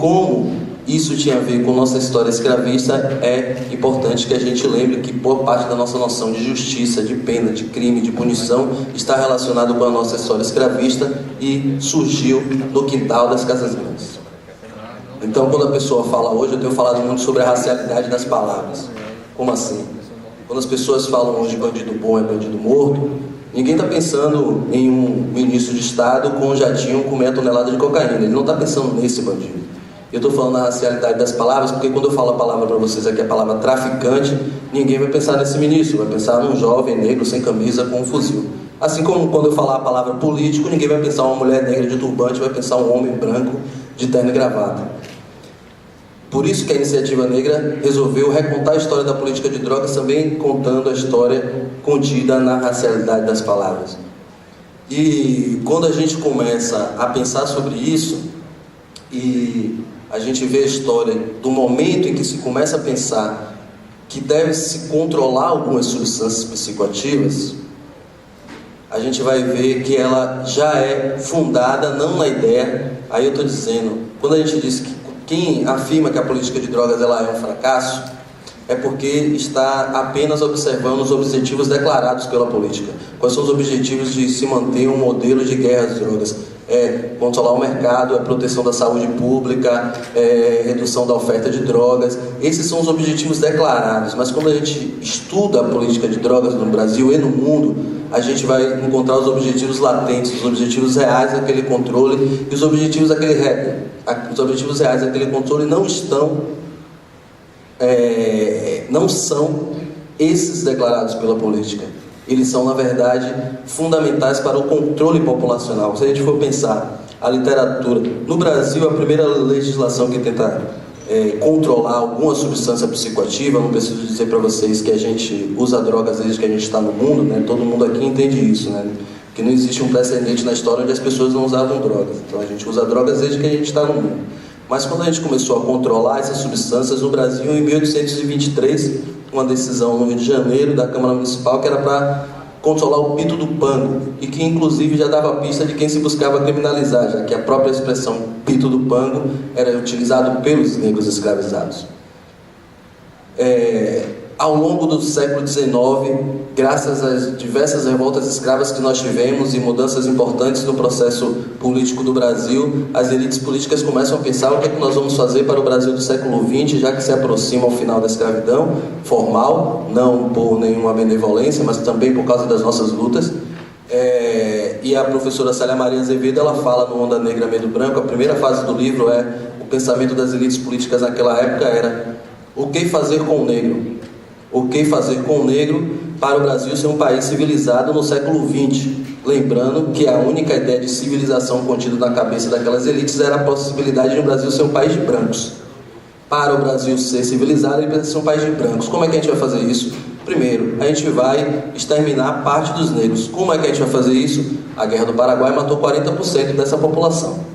como isso tinha a ver com nossa história escravista, é importante que a gente lembre que boa parte da nossa noção de justiça, de pena, de crime, de punição está relacionado com a nossa história escravista e surgiu no quintal das Casas Grandes. Então, quando a pessoa fala hoje, eu tenho falado muito sobre a racialidade das palavras. Como assim? Quando as pessoas falam hoje bandido bom é bandido morto, ninguém está pensando em um ministro de Estado com um jatinho com meia tonelada de cocaína. Ele não está pensando nesse bandido. Eu estou falando da racialidade das palavras, porque quando eu falo a palavra para vocês aqui, a palavra traficante, ninguém vai pensar nesse ministro, vai pensar num jovem negro sem camisa com um fuzil. Assim como quando eu falar a palavra político, ninguém vai pensar uma mulher negra de turbante, vai pensar um homem branco de terno e gravata. Por isso que a Iniciativa Negra resolveu recontar a história da política de drogas, também contando a história contida na racialidade das palavras. E quando a gente começa a pensar sobre isso, e a gente vê a história do momento em que se começa a pensar que deve-se controlar algumas substâncias psicoativas, a gente vai ver que ela já é fundada não na ideia. Aí eu estou dizendo, quando a gente diz que quem afirma que a política de drogas ela é um fracasso, é porque está apenas observando os objetivos declarados pela política. Quais são os objetivos de se manter um modelo de guerra às drogas? É controlar o mercado, é proteção da saúde pública, é redução da oferta de drogas. Esses são os objetivos declarados, mas quando a gente estuda a política de drogas no Brasil e no mundo, a gente vai encontrar os objetivos latentes, os objetivos reais daquele controle, e os objetivos reais daquele controle não são esses declarados pela política. Eles são, na verdade, fundamentais para o controle populacional. Se a gente for pensar a literatura, no Brasil, a primeira legislação que tenta controlar alguma substância psicoativa, não preciso dizer para vocês que a gente usa drogas desde que a gente está no mundo, né? Todo mundo aqui entende isso, né? Que não existe um precedente na história onde as pessoas não usavam drogas. Então a gente usa drogas desde que a gente está no mundo. Mas quando a gente começou a controlar essas substâncias no Brasil, em 1823, uma decisão no Rio de Janeiro da Câmara Municipal que era para controlar o pito do pango, e que inclusive já dava pista de quem se buscava criminalizar, já que a própria expressão pito do pango era utilizado pelos negros escravizados. Ao longo do século XIX, graças às diversas revoltas escravas que nós tivemos e mudanças importantes no processo político do Brasil, as elites políticas começam a pensar o que é que nós vamos fazer para o Brasil do século XX, já que se aproxima o final da escravidão formal, não por nenhuma benevolência, mas também por causa das nossas lutas. E a professora Célia Maria Azevedo, ela fala no Onda Negra Medo Branco, a primeira fase do livro o pensamento das elites políticas naquela época era: o que fazer com o negro? O que fazer com o negro para o Brasil ser um país civilizado no século XX? Lembrando que a única ideia de civilização contida na cabeça daquelas elites era a possibilidade de o Brasil ser um país de brancos. Para o Brasil ser civilizado, ele precisa ser um país de brancos. Como é que a gente vai fazer isso? Primeiro, a gente vai exterminar parte dos negros. Como é que a gente vai fazer isso? A Guerra do Paraguai matou 40% dessa população.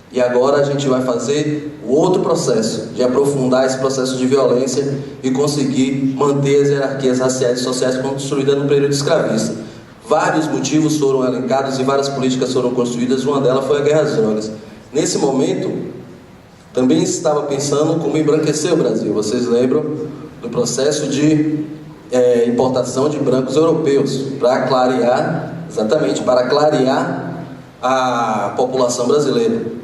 E agora a gente vai fazer o outro processo, de aprofundar esse processo de violência e conseguir manter as hierarquias raciais e sociais construídas no período escravista. Vários motivos foram elencados e várias políticas foram construídas, uma delas foi a guerra às drogas. Nesse momento, também se estava pensando como embranquecer o Brasil. Vocês lembram do processo de importação de brancos europeus, para clarear a população brasileira.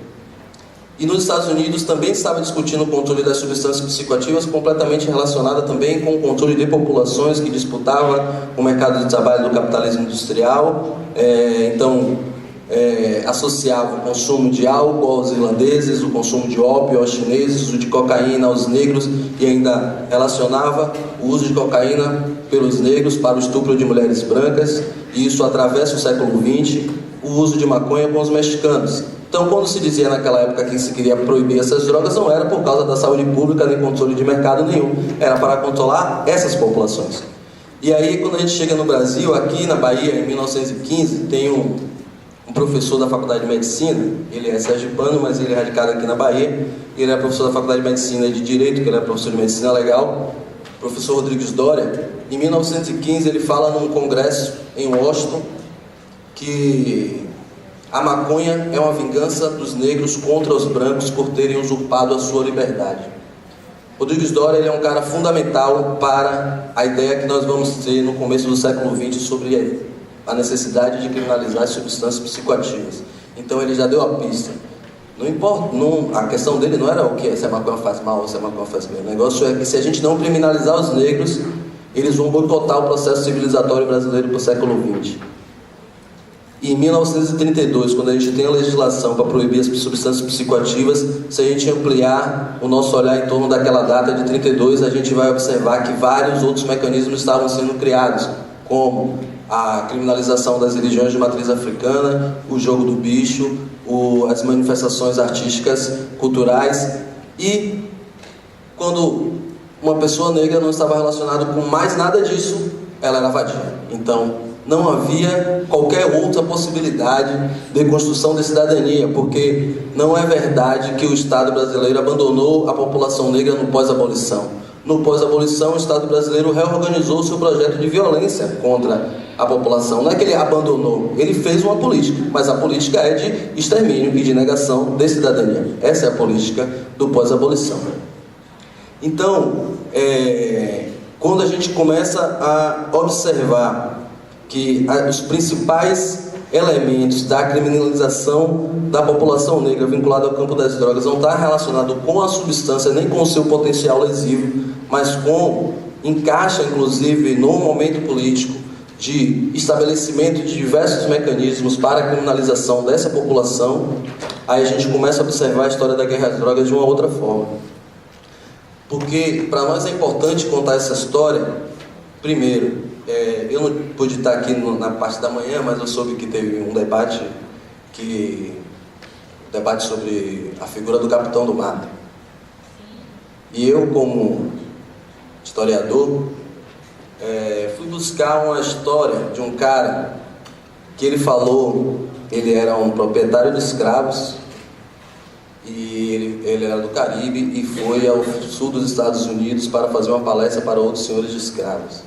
E nos Estados Unidos também estava discutindo o controle das substâncias psicoativas, completamente relacionada também com o controle de populações que disputava o mercado de trabalho do capitalismo industrial. Associava o consumo de álcool aos irlandeses, o consumo de ópio aos chineses, o de cocaína aos negros, e ainda relacionava o uso de cocaína pelos negros para o estupro de mulheres brancas, e isso atravessa o século XX, o uso de maconha com os mexicanos. Então, quando se dizia naquela época que se queria proibir essas drogas, não era por causa da saúde pública, nem controle de mercado nenhum, era para controlar essas populações. E aí, quando a gente chega no Brasil, aqui na Bahia, em 1915, tem um professor da Faculdade de Medicina, ele é sergipano, mas ele é radicado aqui na Bahia, ele é professor da Faculdade de Medicina e de Direito, que ele é professor de Medicina Legal, professor Rodrigues Doria. Em 1915, ele fala num congresso em Washington que A maconha é uma vingança dos negros contra os brancos por terem usurpado a sua liberdade. Rodrigues Doria, ele é um cara fundamental para a ideia que nós vamos ter no começo do século XX sobre a necessidade de criminalizar as substâncias psicoativas. Então ele já deu a pista. Não importa, a questão dele não era o que é, se a maconha faz mal ou se a maconha faz bem. O negócio é que se a gente não criminalizar os negros, eles vão boicotar o processo civilizatório brasileiro para o século XX. E em 1932, quando a gente tem a legislação para proibir as substâncias psicoativas, se a gente ampliar o nosso olhar em torno daquela data de 32, a gente vai observar que vários outros mecanismos estavam sendo criados, como a criminalização das religiões de matriz africana, o jogo do bicho, as manifestações artísticas, culturais, e quando uma pessoa negra não estava relacionada com mais nada disso, ela era vadia. Então, não havia qualquer outra possibilidade de construção de cidadania, porque não é verdade que o Estado brasileiro abandonou a população negra no pós-abolição. No pós-abolição, o Estado brasileiro reorganizou o seu projeto de violência contra a população. Não é que ele abandonou, ele fez uma política, mas a política é de extermínio e de negação de cidadania. Essa é a política do pós-abolição. Então, quando a gente começa a observar que os principais elementos da criminalização da população negra vinculada ao campo das drogas não está relacionado com a substância nem com o seu potencial lesivo, mas encaixa inclusive no momento político de estabelecimento de diversos mecanismos para a criminalização dessa população, aí a gente começa a observar a história da guerra às drogas de uma outra forma. Porque para nós é importante contar essa história, primeiro, eu não pude estar aqui na parte da manhã, mas eu soube que teve um debate sobre a figura do Capitão do Mato. E eu, como historiador, fui buscar uma história de um cara que ele era um proprietário de escravos, e ele era do Caribe e foi ao sul dos Estados Unidos para fazer uma palestra para outros senhores de escravos.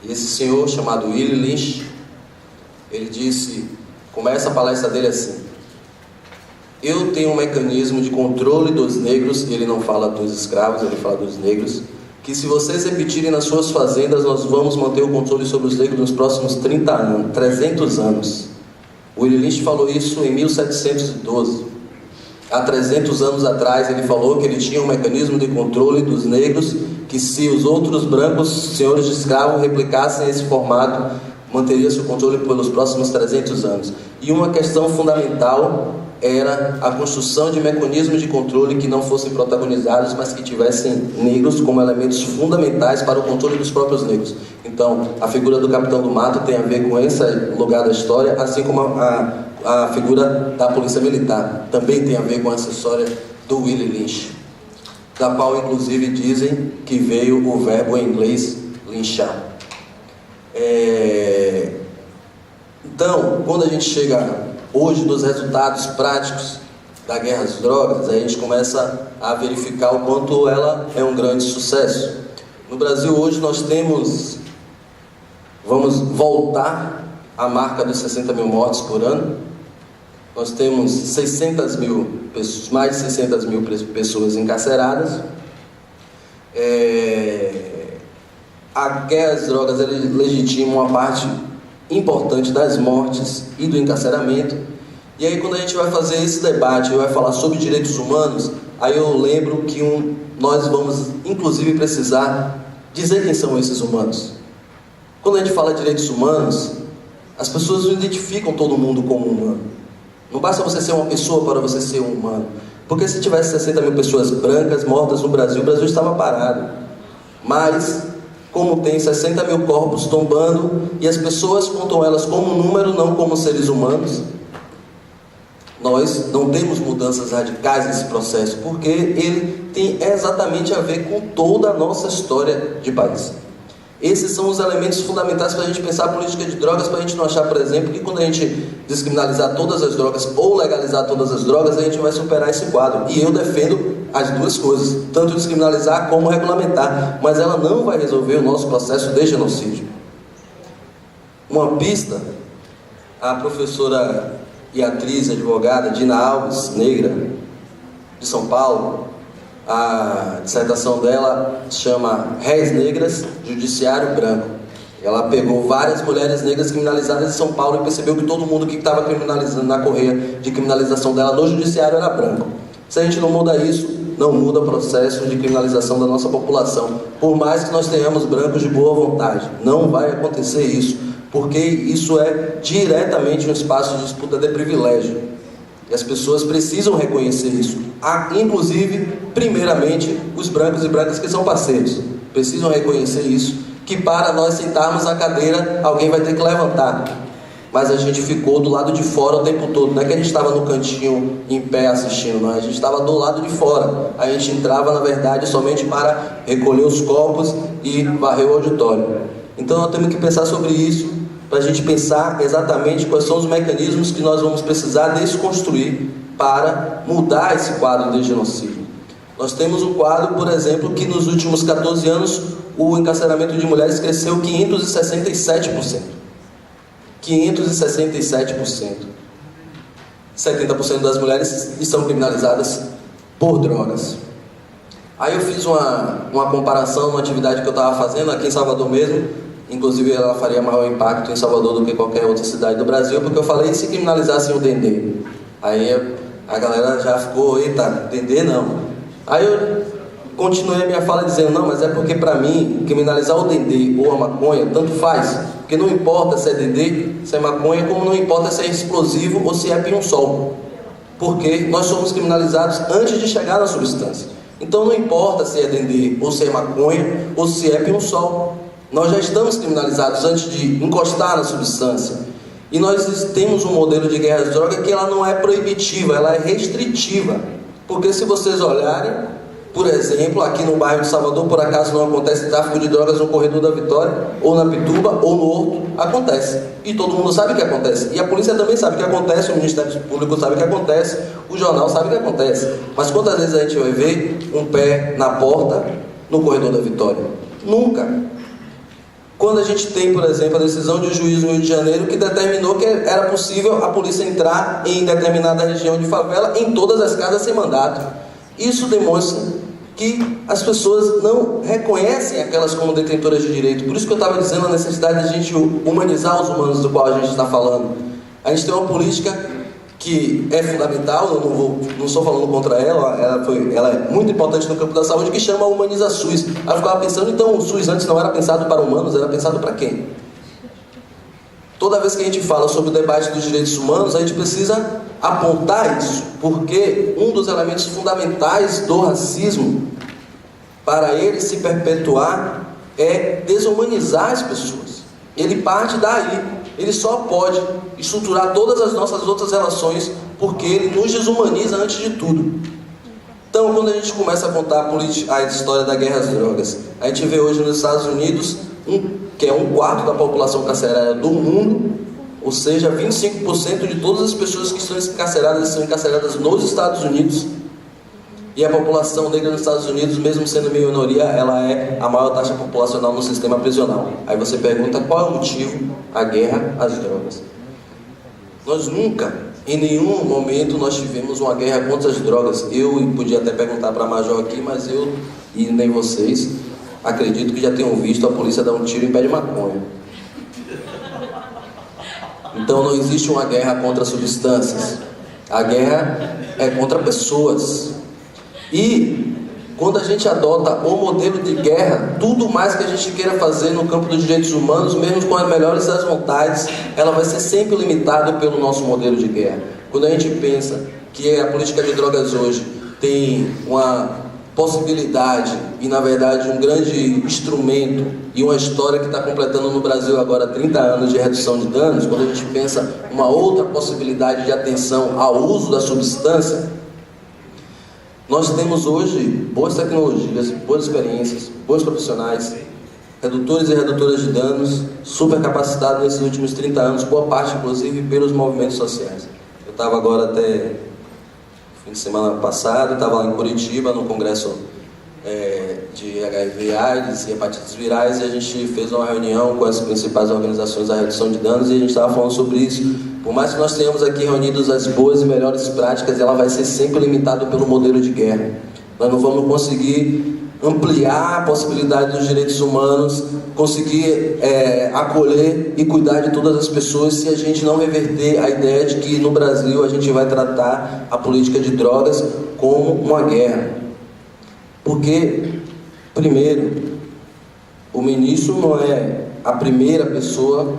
E esse senhor, chamado Willie Lynch, ele começa a palestra dele assim: eu tenho um mecanismo de controle dos negros, ele não fala dos escravos, ele fala dos negros, que se vocês repetirem nas suas fazendas, nós vamos manter o controle sobre os negros nos próximos 300 anos. O Willie Lynch falou isso em 1712. Há 300 anos atrás ele falou que ele tinha um mecanismo de controle dos negros, que se os outros brancos senhores de escravo replicassem esse formato, manteria-se o controle pelos próximos 300 anos. E uma questão fundamental era a construção de mecanismos de controle que não fossem protagonizados, mas que tivessem negros como elementos fundamentais para o controle dos próprios negros. Então, a figura do Capitão do Mato tem a ver com esse lugar da história, assim como a figura da Polícia Militar também tem a ver com essa história do Willie Lynch, da qual inclusive dizem que veio o verbo em inglês linchar. Então, quando a gente chega hoje nos resultados práticos da guerra às drogas, a gente começa a verificar o quanto ela é um grande sucesso. No Brasil hoje vamos voltar à marca dos 60 mil mortes por ano. Nós temos 600 mil pessoas, mais de 600 mil pessoas encarceradas. A guerra às drogas legitima uma parte importante das mortes e do encarceramento. E aí, quando a gente vai fazer esse debate e vai falar sobre direitos humanos, aí eu lembro que nós vamos inclusive precisar dizer quem são esses humanos. Quando a gente fala de direitos humanos, as pessoas não identificam todo mundo como humano. Não basta você ser uma pessoa para você ser um humano. Porque se tivesse 60 mil pessoas brancas mortas no Brasil, o Brasil estava parado. Mas, como tem 60 mil corpos tombando, e as pessoas contam elas como número, não como seres humanos, nós não temos mudanças radicais nesse processo, porque ele tem exatamente a ver com toda a nossa história de país. Esses são os elementos fundamentais para a gente pensar a política de drogas, para a gente não achar, por exemplo, que quando a gente descriminalizar todas as drogas ou legalizar todas as drogas, a gente vai superar esse quadro. E eu defendo as duas coisas, tanto descriminalizar como regulamentar, mas ela não vai resolver o nosso processo de genocídio. Uma pista, a professora e atriz, advogada, Dina Alves, negra, de São Paulo. A dissertação dela chama Réis Negras, Judiciário Branco. Ela pegou várias mulheres negras criminalizadas em São Paulo e percebeu que todo mundo que estava criminalizando na correia de criminalização dela no judiciário era branco. Se a gente não muda isso, não muda o processo de criminalização da nossa população. Por mais que nós tenhamos brancos de boa vontade, não vai acontecer isso, porque isso é diretamente um espaço de disputa de privilégio. E as pessoas precisam reconhecer isso. Inclusive, primeiramente, os brancos e brancas que são parceiros precisam reconhecer isso, que para nós sentarmos na cadeira, alguém vai ter que levantar. Mas a gente ficou do lado de fora o tempo todo. Não é que a gente estava no cantinho em pé assistindo, não. A gente estava do lado de fora. A gente entrava, na verdade, somente para recolher os copos e varrer o auditório. Então nós temos que pensar sobre isso, para a gente pensar exatamente quais são os mecanismos que nós vamos precisar desconstruir para mudar esse quadro de genocídio. Nós temos um quadro, por exemplo, que nos últimos 14 anos o encarceramento de mulheres cresceu 567%. 567%. 70% das mulheres estão criminalizadas por drogas. Aí eu fiz uma comparação, uma atividade que eu estava fazendo aqui em Salvador mesmo. Inclusive ela faria maior impacto em Salvador do que qualquer outra cidade do Brasil, porque eu falei, e se criminalizassem o Dendê? Aí a galera já ficou, eita, Dendê não. Aí eu continuei a minha fala dizendo, não, mas é porque para mim, criminalizar o Dendê ou a maconha, tanto faz. Porque não importa se é Dendê, se é maconha, como não importa se é explosivo ou se é pinho-sol. Porque nós somos criminalizados antes de chegar na substância. Então não importa se é Dendê, ou se é maconha, ou se é pinho-sol. Nós já estamos criminalizados antes de encostar na substância. E nós temos um modelo de guerra às drogas que ela não é proibitiva, ela é restritiva. Porque se vocês olharem, por exemplo, aqui no bairro de Salvador, por acaso não acontece tráfico de drogas no Corredor da Vitória, ou na Pituba, ou no Horto, acontece. E todo mundo sabe que acontece. E a polícia também sabe que acontece, o Ministério Público sabe que acontece, o jornal sabe que acontece. Mas quantas vezes a gente vai ver um pé na porta no Corredor da Vitória? Nunca. Quando a gente tem, por exemplo, a decisão de um juiz no Rio de Janeiro que determinou que era possível a polícia entrar em determinada região de favela em todas as casas sem mandato. Isso demonstra que as pessoas não reconhecem aquelas como detentoras de direito. Por isso que eu estava dizendo a necessidade de a gente humanizar os humanos do qual a gente está falando. A gente tem uma política que é fundamental, eu não estou falando contra ela, ela é muito importante no campo da saúde, que chama Humaniza SUS. Aí eu ficava pensando, então o SUS antes não era pensado para humanos, era pensado para quem? Toda vez que a gente fala sobre o debate dos direitos humanos, a gente precisa apontar isso, porque um dos elementos fundamentais do racismo, para ele se perpetuar, é desumanizar as pessoas. Ele parte daí. Ele só pode estruturar todas as nossas outras relações porque ele nos desumaniza antes de tudo. Então, quando a gente começa a contar a história da guerra às drogas, a gente vê hoje nos Estados Unidos, que é 1/4 da população carcerária do mundo, ou seja, 25% de todas as pessoas que estão encarceradas nos Estados Unidos. E a população negra nos Estados Unidos, mesmo sendo minoria, ela é a maior taxa populacional no sistema prisional. Aí você pergunta qual é o motivo? A guerra às drogas. Nós nunca, em nenhum momento, nós tivemos uma guerra contra as drogas. Eu podia até perguntar para a Major aqui, mas eu e nem vocês acredito que já tenham visto a polícia dar um tiro em pé de maconha. Então não existe uma guerra contra substâncias. A guerra é contra pessoas. E quando a gente adota o modelo de guerra, tudo mais que a gente queira fazer no campo dos direitos humanos, mesmo com as melhores das vontades, ela vai ser sempre limitada pelo nosso modelo de guerra. Quando a gente pensa que a política de drogas hoje tem uma possibilidade e, na verdade, um grande instrumento e uma história que está completando no Brasil agora 30 anos de redução de danos, quando a gente pensa uma outra possibilidade de atenção ao uso da substância, nós temos hoje boas tecnologias, boas experiências, bons profissionais, redutores e redutoras de danos, super capacitados nesses últimos 30 anos, boa parte, inclusive, pelos movimentos sociais. Eu estava agora até fim de semana passado, estava lá em Curitiba, no congresso de HIV, AIDS e hepatites virais, e a gente fez uma reunião com as principais organizações da redução de danos, e a gente estava falando sobre isso, Por mais que nós tenhamos aqui reunidos as boas e melhores práticas, ela vai ser sempre limitada pelo modelo de guerra. Nós não vamos conseguir ampliar a possibilidade dos direitos humanos, conseguir acolher e cuidar de todas as pessoas se a gente não reverter a ideia de que no Brasil a gente vai tratar a política de drogas como uma guerra. Porque, primeiro, o ministro não é a primeira pessoa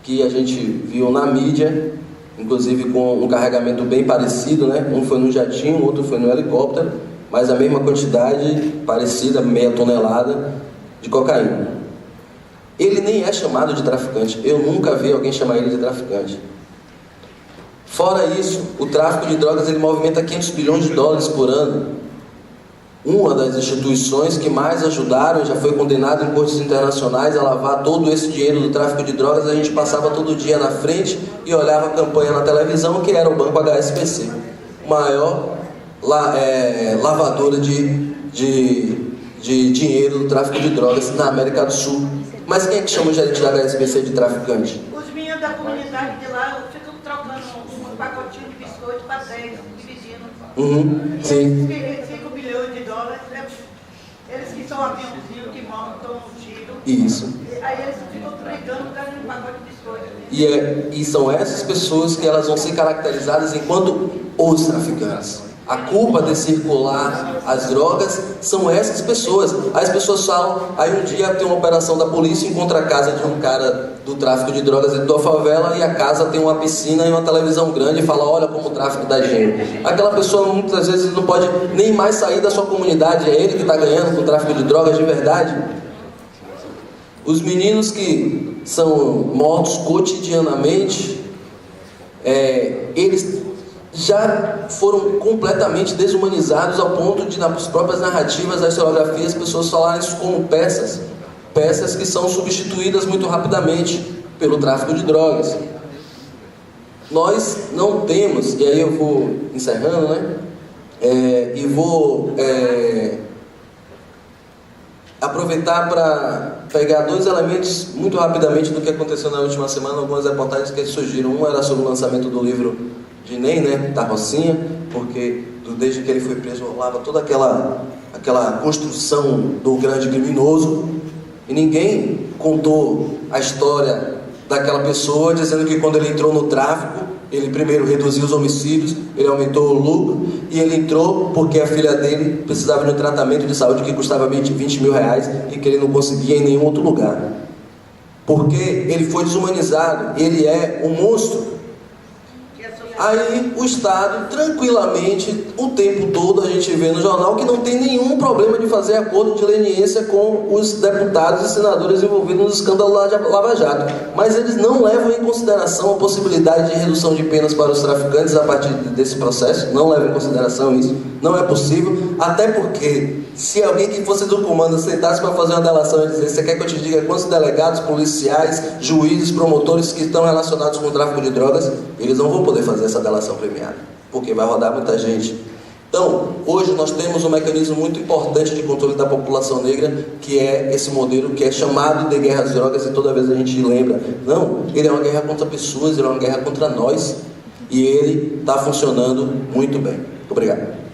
que a gente viu na mídia, inclusive com um carregamento bem parecido, né? Um foi no jatinho, outro foi no helicóptero, mas a mesma quantidade, parecida, meia tonelada de cocaína. Ele nem é chamado de traficante. Eu nunca vi alguém chamar ele de traficante. Fora isso, o tráfico de drogas ele movimenta 500 bilhões de dólares por ano. Uma das instituições que mais ajudaram, já foi condenada em cortes internacionais a lavar todo esse dinheiro do tráfico de drogas. A gente passava todo dia na frente e olhava a campanha na televisão, que era o Banco HSBC, maior lavadora de dinheiro do tráfico de drogas na América do Sul. Mas quem é que chama o gerente da HSBC de traficante? Os meninos da comunidade de lá ficam trocando um pacotinho de biscoito para 10, dividindo. Sim. 5 bilhões de dólares, eles que são aviãozinhos que montam um tiro. Isso. Aí eles ficam brigando por causa de um pacote de biscoito. E são essas pessoas que elas vão ser caracterizadas enquanto os traficantes. A culpa de circular as drogas são essas pessoas. As pessoas falam, aí um dia tem uma operação da polícia, encontra a casa de um cara do tráfico de drogas dentro da favela, e a casa tem uma piscina e uma televisão grande, e fala, olha como o tráfico dá dinheiro. Aquela pessoa muitas vezes não pode nem mais sair da sua comunidade, é ele que está ganhando com o tráfico de drogas de verdade. Os meninos que são mortos cotidianamente, eles já foram completamente desumanizados ao ponto de, nas próprias narrativas da historiografia, as pessoas falarem isso como peças que são substituídas muito rapidamente pelo tráfico de drogas. Nós não temos, e aí eu vou encerrando, né? E vou aproveitar para pegar dois elementos muito rapidamente do que aconteceu na última semana, algumas reportagens que surgiram. Uma era sobre o lançamento do livro de Ney, né, da Rocinha, porque desde que ele foi preso rolava toda aquela construção do grande criminoso, e ninguém contou a história daquela pessoa, dizendo que quando ele entrou no tráfico, ele primeiro reduziu os homicídios, ele aumentou o lucro, e ele entrou porque a filha dele precisava de um tratamento de saúde que custava 20 mil reais e que ele não conseguia em nenhum outro lugar. Porque ele foi desumanizado, ele é um monstro. Aí o Estado, tranquilamente, o tempo todo a gente vê no jornal que não tem nenhum problema de fazer acordo de leniência com os deputados e senadores envolvidos no escândalo Lava Jato. Mas eles não levam em consideração a possibilidade de redução de penas para os traficantes a partir desse processo, não levam em consideração isso, não é possível, até porque se alguém que fosse do comando sentasse para fazer uma delação e dizer, você quer que eu te diga quantos delegados, policiais, juízes, promotores que estão relacionados com o tráfico de drogas, eles não vão poder fazer essa delação premiada, porque vai rodar muita gente. Então, hoje nós temos um mecanismo muito importante de controle da população negra, que é esse modelo que é chamado de guerra às drogas, e toda vez a gente lembra, não, ele é uma guerra contra pessoas, ele é uma guerra contra nós, e ele está funcionando muito bem. Obrigado.